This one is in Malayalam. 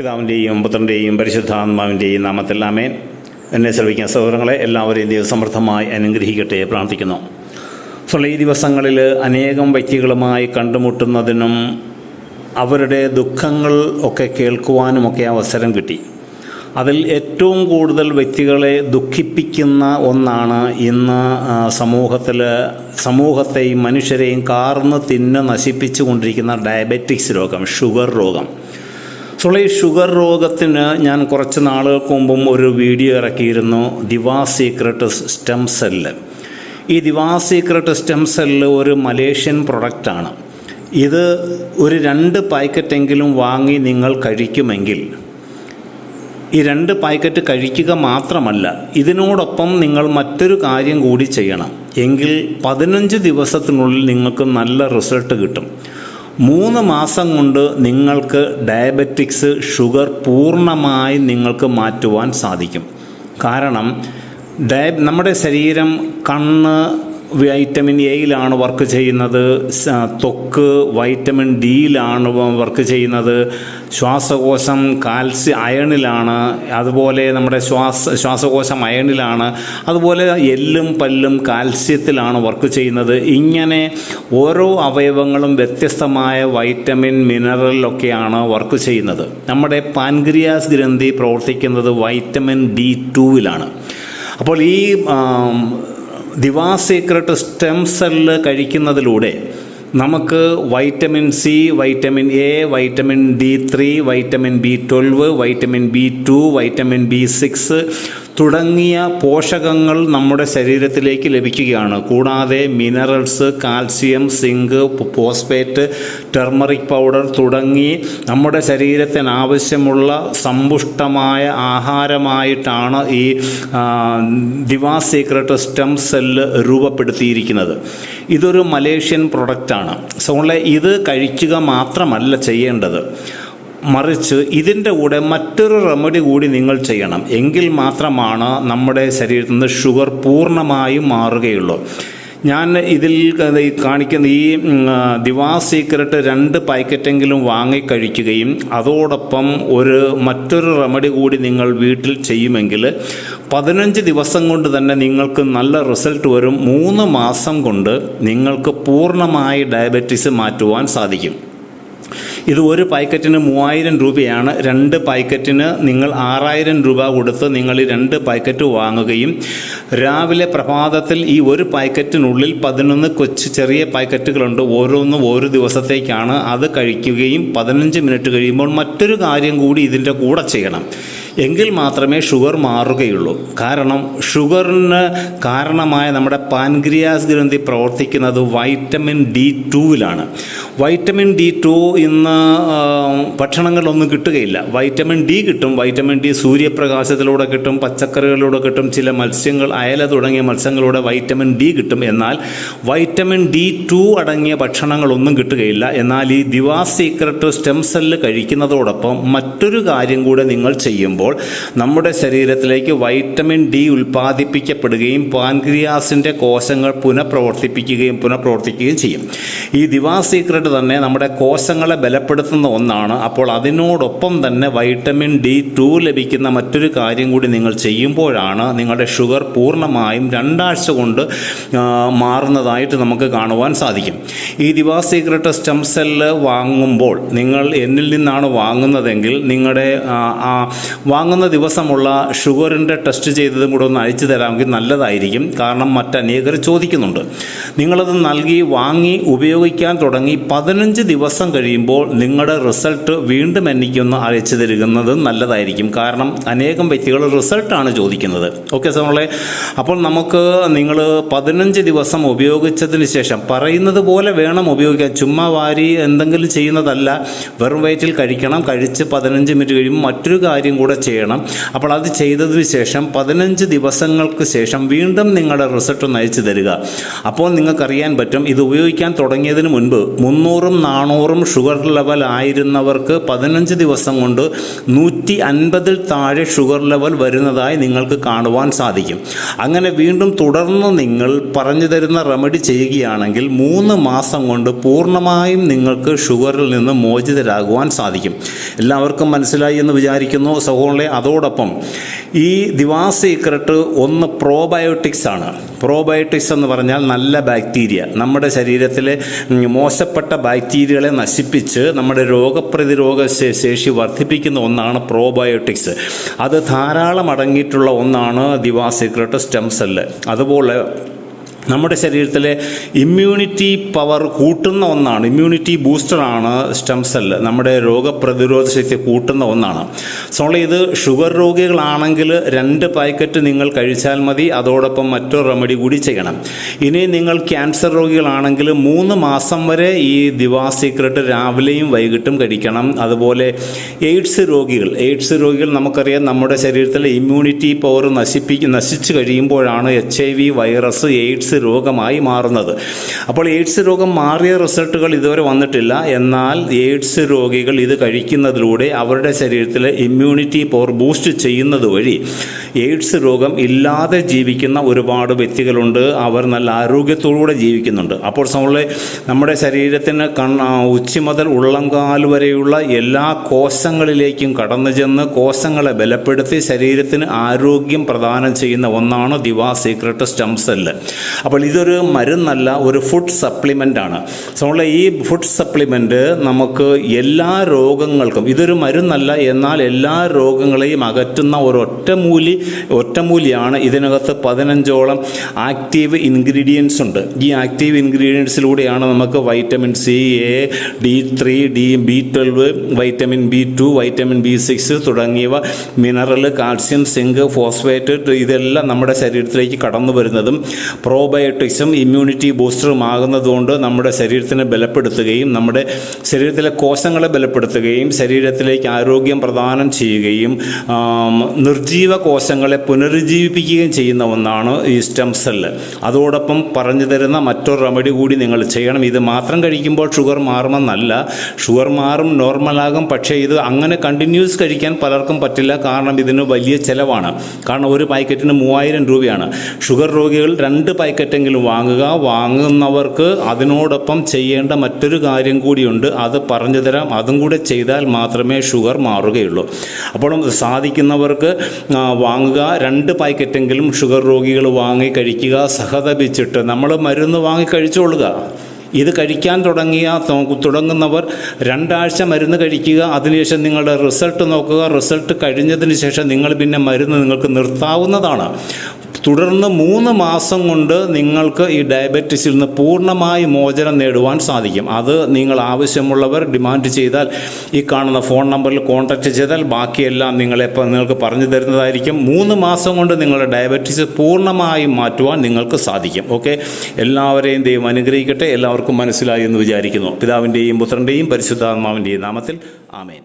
പിതാവിൻ്റെയും പുത്രൻ്റെയും പരിശുദ്ധാത്മാവിൻ്റെയും നാമത്തിൽ ആമേൻ. എന്നെ ശ്രവിക്കുന്ന സഹോദരങ്ങളെ എല്ലാവരെയും ദൈവം സമൃദ്ധമായി അനുഗ്രഹിക്കട്ടെ പ്രാർത്ഥിക്കുന്നു. ഈ ദിവസങ്ങളിൽ അനേകം വ്യക്തികളുമായി കണ്ടുമുട്ടുന്നതിനും അവരുടെ ദുഃഖങ്ങൾ ഒക്കെ കേൾക്കുവാനുമൊക്കെ അവസരം കിട്ടി. അതിൽ ഏറ്റവും കൂടുതൽ വ്യക്തികളെ ദുഃഖിപ്പിക്കുന്ന ഒന്നാണ് ഇന്ന് സമൂഹത്തെയും മനുഷ്യരെയും കാർന്ന് തിന്ന് നശിപ്പിച്ചു കൊണ്ടിരിക്കുന്ന ഡയബറ്റിക്സ് രോഗം, ഷുഗർ രോഗം. ഈ ഷുഗർ രോഗത്തിന് ഞാൻ കുറച്ച് നാളുകൾക്ക് മുമ്പും ഒരു വീഡിയോ ഇറക്കിയിരുന്നു, ദിവ സീക്രട്ട് സ്റ്റെം സെല്ല്. ഈ ദിവ സീക്രട്ട് സ്റ്റെം സെല്ല് ഒരു മലേഷ്യൻ പ്രൊഡക്റ്റാണ്. ഇത് ഒരു 2 പാക്കറ്റെങ്കിലും വാങ്ങി നിങ്ങൾ കഴിക്കുമെങ്കിൽ, ഈ 2 പാക്കറ്റ് കഴിക്കുക മാത്രമല്ല, ഇതിനോടൊപ്പം നിങ്ങൾ മറ്റൊരു കാര്യം കൂടി ചെയ്യണം. എങ്കിൽ 15 ദിവസത്തിനുള്ളിൽ നിങ്ങൾക്ക് നല്ല റിസൾട്ട് കിട്ടും. 3 മാസം കൊണ്ട് നിങ്ങൾക്ക് ഡയബറ്റിക്സ്, ഷുഗർ പൂർണ്ണമായി നിങ്ങൾക്ക് മാറ്റുവാൻ സാധിക്കും. കാരണം നമ്മുടെ ശരീരം കണ്ണ് വൈറ്റമിൻ എയിലാണ് വർക്ക് ചെയ്യുന്നത്, ത്വക്ക് വൈറ്റമിൻ ഡിയിലാണ് വർക്ക് ചെയ്യുന്നത്, ശ്വാസകോശം അയണിലാണ്, അതുപോലെ നമ്മുടെ ശ്വാസകോശം അയണിലാണ്, അതുപോലെ എല്ലും പല്ലും കാൽസ്യത്തിലാണ് വർക്ക് ചെയ്യുന്നത്. ഇങ്ങനെ ഓരോ അവയവങ്ങളും വ്യത്യസ്തമായ വൈറ്റമിൻ, മിനറലൊക്കെയാണ് വർക്ക് ചെയ്യുന്നത്. നമ്മുടെ പാൻക്രിയാസ് ഗ്രന്ഥി പ്രവർത്തിക്കുന്നത് വൈറ്റമിൻ D2-ലാണ്. അപ്പോൾ ഈ ദിവ സീക്രട്ട് സ്റ്റെം സെല്ല് കഴിക്കുന്നതിലൂടെ നമുക്ക് vitamin C, vitamin A, vitamin D3, vitamin B12, vitamin B2, vitamin B6 തുടങ്ങിയ പോഷകങ്ങൾ നമ്മുടെ ശരീരത്തിലേക്ക് ലഭിക്കുകയാണ്. കൂടാതെ minerals, calcium, zinc, phosphate, turmeric powder തുടങ്ങി നമ്മുടെ ശരീരത്തിന് ആവശ്യമുള്ള സമ്പുഷ്ടമായ ആഹാരമായിട്ടാണ് ഈ ദിവ സീക്രട്ട് സ്റ്റെം സെല്ല് രൂപപ്പെടുത്തിയിരിക്കുന്നത്. ഇതൊരു മലേഷ്യൻ പ്രൊഡക്റ്റാണ്. ഇത് കഴിക്കുക മാത്രമല്ല ചെയ്യേണ്ടത്, മറിച്ച് ഇതിൻ്റെ കൂടെ മറ്റൊരു റെമഡി കൂടി നിങ്ങൾ ചെയ്യണം. എങ്കിൽ മാത്രമാണ് നമ്മുടെ ശരീരത്തിൽ നിന്ന് ഷുഗർ പൂർണ്ണമായും മാറുകയുള്ളൂ. ഞാൻ ഇതിൽ കാണിക്കുന്ന ഈ ദിവ സീക്രട്ട് 2 പാക്കറ്റെങ്കിലും വാങ്ങിക്കഴിക്കുകയും അതോടൊപ്പം മറ്റൊരു റെമഡി കൂടി നിങ്ങൾ വീട്ടിൽ ചെയ്യുമെങ്കിൽ 15 ദിവസം കൊണ്ട് തന്നെ നിങ്ങൾക്ക് നല്ല റിസൾട്ട് വരും. 3 മാസം കൊണ്ട് നിങ്ങൾക്ക് പൂർണ്ണമായി ഡയബറ്റീസ് മാറ്റുവാൻ സാധിക്കും. ഇത് ഒരു പാക്കറ്റിന് 3000 രൂപയാണ്. 2 പാക്കറ്റിന് നിങ്ങൾ 6000 രൂപ കൊടുത്ത് നിങ്ങൾ ഈ 2 പാക്കറ്റ് വാങ്ങുകയും രാവിലെ പ്രഭാതത്തിൽ ഈ ഒരു പാക്കറ്റിനുള്ളിൽ 11 ചെറിയ പാക്കറ്റുകളുണ്ട്, ഓരോന്നും ഓരോ ദിവസത്തേക്കാണ്. അത് കഴിക്കുകയും 15 മിനിറ്റ് കഴിയുമ്പോൾ മറ്റൊരു കാര്യം കൂടി ഇതിൻ്റെ കൂടെ ചെയ്യണം. എങ്കിൽ മാത്രമേ ഷുഗർ മാറുകയുള്ളൂ. കാരണം ഷുഗറിന് കാരണമായ നമ്മുടെ പാൻക്രിയാസ് ഗ്രന്ഥി പ്രവർത്തിക്കുന്നത് വൈറ്റമിൻ D2-ലാണ്. വൈറ്റമിൻ D2 ഇന്ന് ഭക്ഷണങ്ങളിലൊന്നും കിട്ടുകയില്ല. വൈറ്റമിൻ D കിട്ടും. വൈറ്റമിൻ D സൂര്യപ്രകാശത്തിലൂടെ കിട്ടും, പച്ചക്കറികളിലൂടെ കിട്ടും, ചില മത്സ്യങ്ങൾ, അയല തുടങ്ങിയ മത്സ്യങ്ങളിലൂടെ വൈറ്റമിൻ D കിട്ടും. എന്നാൽ വൈറ്റമിൻ D2 അടങ്ങിയ ഭക്ഷണങ്ങളൊന്നും കിട്ടുകയില്ല. എന്നാൽ ഈ ദിവ സീക്രട്ട് സ്റ്റെം സെല്ല് കഴിക്കുന്നതോടൊപ്പം മറ്റൊരു കാര്യം കൂടെ നിങ്ങൾ ചെയ്യുമ്പോൾ നമ്മുടെ ശരീരത്തിലേക്ക് വൈറ്റമിൻ D ഉൽപ്പാദിപ്പിക്കപ്പെടുകയും പാൻക്രിയാസിൻ്റെ കോശങ്ങൾ പുനഃപ്രവർത്തിക്കുകയും ചെയ്യും. ഈ ദിവ സീക്രട്ട് തന്നെ നമ്മുടെ കോശങ്ങളെ ബലപ്പെടുത്തുന്ന ഒന്നാണ്. അപ്പോൾ അതിനോടൊപ്പം തന്നെ വൈറ്റമിൻ D2 ലഭിക്കുന്ന മറ്റൊരു കാര്യം കൂടി നിങ്ങൾ ചെയ്യുമ്പോഴാണ് നിങ്ങളുടെ ഷുഗർ പൂർണ്ണമായും 2 ആഴ്ച കൊണ്ട് മാറുന്നതായിട്ട് നമുക്ക് കാണുവാൻ സാധിക്കും. ഈ ദിവ സീക്രട്ട് സ്റ്റെം സെല്ല് വാങ്ങുമ്പോൾ നിങ്ങൾ എന്നിൽ നിന്നാണ് വാങ്ങുന്നതെങ്കിൽ നിങ്ങളുടെ വാങ്ങുന്ന ദിവസമുള്ള ഷുഗറിൻ്റെ ടെസ്റ്റ് ചെയ്തതും കൂടെ ഒന്ന് അയച്ചു തരാമെങ്കിൽ നല്ലതായിരിക്കും. കാരണം മറ്റനേകർ ചോദിക്കുന്നുണ്ട്. നിങ്ങളത് വാങ്ങി ഉപയോഗിക്കാൻ തുടങ്ങി 15 ദിവസം കഴിയുമ്പോൾ നിങ്ങളുടെ റിസൾട്ട് വീണ്ടും എനിക്കൊന്ന് അയച്ചു തരുന്നത് നല്ലതായിരിക്കും. കാരണം അനേകം വ്യക്തികൾ റിസൾട്ടാണ് ചോദിക്കുന്നത്. ഓക്കെ സാറേ, അപ്പോൾ നിങ്ങൾ 15 ദിവസം ഉപയോഗിച്ചതിന് ശേഷം പറയുന്നത് പോലെ വേണം ഉപയോഗിക്കാൻ. ചുമ്മാ വാരി എന്തെങ്കിലും ചെയ്യുന്നതല്ല, വെറും വയറ്റിൽ കഴിക്കണം. കഴിച്ച് 15 മിനിറ്റ് കഴിയുമ്പോൾ മറ്റൊരു കാര്യം കൂടെ ചെയ്യണം. അപ്പോൾ അത് ചെയ്തതിന് ശേഷം 15 ദിവസങ്ങൾക്ക് ശേഷം വീണ്ടും നിങ്ങളുടെ റിസൾട്ട് ഒന്ന് അയച്ചു തരിക. അപ്പോൾ നിങ്ങൾക്കറിയാൻ പറ്റും, ഇത് ഉപയോഗിക്കാൻ തുടങ്ങിയതിന് മുൻപ് 300-400 ഷുഗർ ലെവൽ ആയിരുന്നവർക്ക് 15 ദിവസം കൊണ്ട് 150-ൽ താഴെ ഷുഗർ ലെവൽ വരുന്നതായി നിങ്ങൾക്ക് കാണുവാൻ സാധിക്കും. അങ്ങനെ വീണ്ടും തുടർന്ന് നിങ്ങൾ പറഞ്ഞു തരുന്ന റെമഡി ചെയ്യുകയാണെങ്കിൽ 3 മാസം കൊണ്ട് പൂർണ്ണമായും നിങ്ങൾക്ക് ഷുഗറിൽ നിന്ന് മോചിതരാകുവാൻ സാധിക്കും. എല്ലാവർക്കും മനസ്സിലായി എന്ന് വിചാരിക്കുന്നു സഹോദരങ്ങളെ. അതോടൊപ്പം ഈ ദിവാ സീക്രട്ട് ഒന്ന് പ്രോബയോട്ടിക്സ് ആണ്. പ്രോബയോട്ടിക്സ് എന്ന് പറഞ്ഞാൽ നല്ല ബാക്ടീരിയ, നമ്മുടെ ശരീരത്തിലെ മോശപ്പെട്ട ബാക്ടീരിയകളെ നശിപ്പിച്ച് നമ്മുടെ രോഗപ്രതിരോധ ശേഷി വർദ്ധിപ്പിക്കുന്ന ഒന്നാണ് പ്രോബയോട്ടിക്സ്. അത് ധാരാളം അടങ്ങിയിട്ടുള്ള ഒന്നാണ് ദിവാ സീക്രട്ട് സ്റ്റെം സെല്ല്. അതുപോലെ നമ്മുടെ ശരീരത്തിലെ ഇമ്മ്യൂണിറ്റി പവർ കൂട്ടുന്ന ഒന്നാണ്, ഇമ്മ്യൂണിറ്റി ബൂസ്റ്ററാണ് സ്റ്റെം സെല്ല്. നമ്മുടെ രോഗപ്രതിരോധ ശക്തി കൂട്ടുന്ന ഒന്നാണ്. സോ ഇത് ഷുഗർ രോഗികളാണെങ്കിൽ 2 പാക്കറ്റ് നിങ്ങൾ കഴിച്ചാൽ മതി. അതോടൊപ്പം മറ്റൊരു റെമഡി കൂടി ചെയ്യണം. ഇനി നിങ്ങൾ ക്യാൻസർ രോഗികളാണെങ്കിൽ 3 മാസം വരെ ഈ ദിവാ സീക്രട്ട് രാവിലെയും വൈകിട്ടും കഴിക്കണം. അതുപോലെ എയ്ഡ്സ് രോഗികൾ നമുക്കറിയാം, നമ്മുടെ ശരീരത്തിലെ ഇമ്മ്യൂണിറ്റി പവർ നശിച്ചു കഴിയുമ്പോഴാണ് HIV വൈറസ് എയ്ഡ്സ് രോഗമായി മാറുന്നത്. അപ്പോൾ എയ്ഡ്സ് രോഗം മാറിയ റിസൾട്ടുകൾ ഇതുവരെ വന്നിട്ടില്ല. എന്നാൽ എയ്ഡ്സ് രോഗികൾ ഇത് കഴിക്കുന്നതിലൂടെ അവരുടെ ശരീരത്തിലെ ഇമ്മ്യൂണിറ്റി പവർ ബൂസ്റ്റ് ചെയ്യുന്നത് വഴി എയ്ഡ്സ് രോഗം ഇല്ലാതെ ജീവിക്കുന്ന ഒരുപാട് വ്യക്തികളുണ്ട്. അവർ നല്ല ആരോഗ്യത്തോടുകൂടെ ജീവിക്കുന്നുണ്ട്. അപ്പോൾ നമ്മുടെ ശരീരത്തിന് ഉച്ചി മുതൽ ഉള്ളംകാൽ വരെയുള്ള എല്ലാ കോശങ്ങളിലേക്കും കടന്നു ചെന്ന് കോശങ്ങളെ ബലപ്പെടുത്തി ശരീരത്തിന് ആരോഗ്യം പ്രദാനം ചെയ്യുന്ന ഒന്നാണ് ദിവാ സീക്രട്ട് സ്റ്റെം സെല്ല്. അപ്പോൾ ഇതൊരു മരുന്നല്ല, ഒരു ഫുഡ് സപ്ലിമെൻ്റ് ആണ്. സോ ഈ ഫുഡ് സപ്ലിമെൻ്റ് നമുക്ക് എല്ലാ രോഗങ്ങൾക്കും, ഇതൊരു മരുന്നല്ല, എന്നാൽ എല്ലാ രോഗങ്ങളെയും അകറ്റുന്ന ഒറ്റമൂലിയാണ്. ഇതിനകത്ത് 15ഓളം ആക്റ്റീവ് ഇൻഗ്രീഡിയൻസ് ഉണ്ട്. ഈ ആക്റ്റീവ് ഇൻഗ്രീഡിയൻസിലൂടെയാണ് നമുക്ക് vitamin C, A, D3, B12, vitamin B2, vitamin B6 തുടങ്ങിയവ മിനറൽ, കാൽസ്യം, സിങ്ക്, ഫോസ്ഫേറ്റ് ഇതെല്ലാം നമ്മുടെ ശരീരത്തിലേക്ക് കടന്നു വരുന്നതും പ്രോബയോട്ടിക്സും ഇമ്മ്യൂണിറ്റി ബൂസ്റ്ററും ആകുന്നതുകൊണ്ട് നമ്മുടെ ശരീരത്തിനെ ബലപ്പെടുത്തുകയും നമ്മുടെ ശരീരത്തിലെ കോശങ്ങളെ ബലപ്പെടുത്തുകയും ശരീരത്തിലേക്ക് ആരോഗ്യം പ്രദാനം ചെയ്യുകയും നിർജീവ കോശങ്ങളെ പുനരുജ്ജീവിപ്പിക്കുകയും ചെയ്യുന്ന ഒന്നാണ് ഈ സ്റ്റെം സെല്ല്. അതോടൊപ്പം പറഞ്ഞു തരുന്ന മറ്റൊരു റെമഡി കൂടി നിങ്ങൾ ചെയ്യണം. ഇത് മാത്രം കഴിക്കുമ്പോൾ ഷുഗർ മാറുമെന്നല്ല, ഷുഗർ മാറും, നോർമലാകും. പക്ഷേ ഇത് അങ്ങനെ കണ്ടിന്യൂസ് കഴിക്കാൻ പലർക്കും പറ്റില്ല. കാരണം ഇതിന് വലിയ ചിലവാണ്. കാരണം ഒരു പാക്കറ്റിന് 3000 രൂപയാണ്. ഷുഗർ രോഗികൾ 2 പാക്കറ്റെങ്കിലും വാങ്ങുന്നവർക്ക് അതിനോടൊപ്പം ചെയ്യേണ്ട മറ്റൊരു കാര്യം കൂടിയുണ്ട്. അത് പറഞ്ഞു തരാം. അതും കൂടെ ചെയ്താൽ മാത്രമേ ഷുഗർ മാറുകയുള്ളൂ. അപ്പോൾ സാധിക്കുന്നവർക്ക് വാങ്ങുക. 2 പാക്കറ്റെങ്കിലും ഷുഗർ രോഗികൾ വാങ്ങി കഴിക്കുക. സഹതപിച്ചിട്ട് നമ്മൾ മരുന്ന് വാങ്ങി കഴിച്ചുകൊള്ളുക. ഇത് കഴിക്കാൻ തുടങ്ങുന്നവർ 2 ആഴ്ച മരുന്ന് കഴിക്കുക. അതിനുശേഷം നിങ്ങളുടെ റിസൾട്ട് നോക്കുക. റിസൾട്ട് കഴിഞ്ഞതിന് ശേഷം നിങ്ങൾ പിന്നെ മരുന്ന് നിങ്ങൾക്ക് നിർത്താവുന്നതാണ്. തുടർന്ന് 3 മാസം കൊണ്ട് നിങ്ങൾക്ക് ഈ ഡയബറ്റീസിൽ നിന്ന് പൂർണ്ണമായി മോചനം നേടുവാൻ സാധിക്കും. അത് നിങ്ങൾ ആവശ്യമുള്ളവർ ഡിമാൻഡ് ചെയ്താൽ ഈ കാണുന്ന ഫോൺ നമ്പറിൽ കോൺടാക്റ്റ് ചെയ്താൽ ബാക്കിയെല്ലാം നിങ്ങൾക്ക് പറഞ്ഞു തരുന്നതായിരിക്കും. 3 മാസം കൊണ്ട് നിങ്ങളുടെ ഡയബറ്റീസ് പൂർണ്ണമായും മാറ്റുവാൻ നിങ്ങൾക്ക് സാധിക്കും. ഓക്കെ, എല്ലാവരെയും ദൈവം അനുഗ്രഹിക്കട്ടെ. എല്ലാവർക്കും മനസ്സിലായി എന്ന് വിചാരിക്കുന്നു. പിതാവിൻ്റെയും പുത്രൻ്റെയും പരിശുദ്ധാത്മാവിൻ്റെയും നാമത്തിൽ ആമേൻ.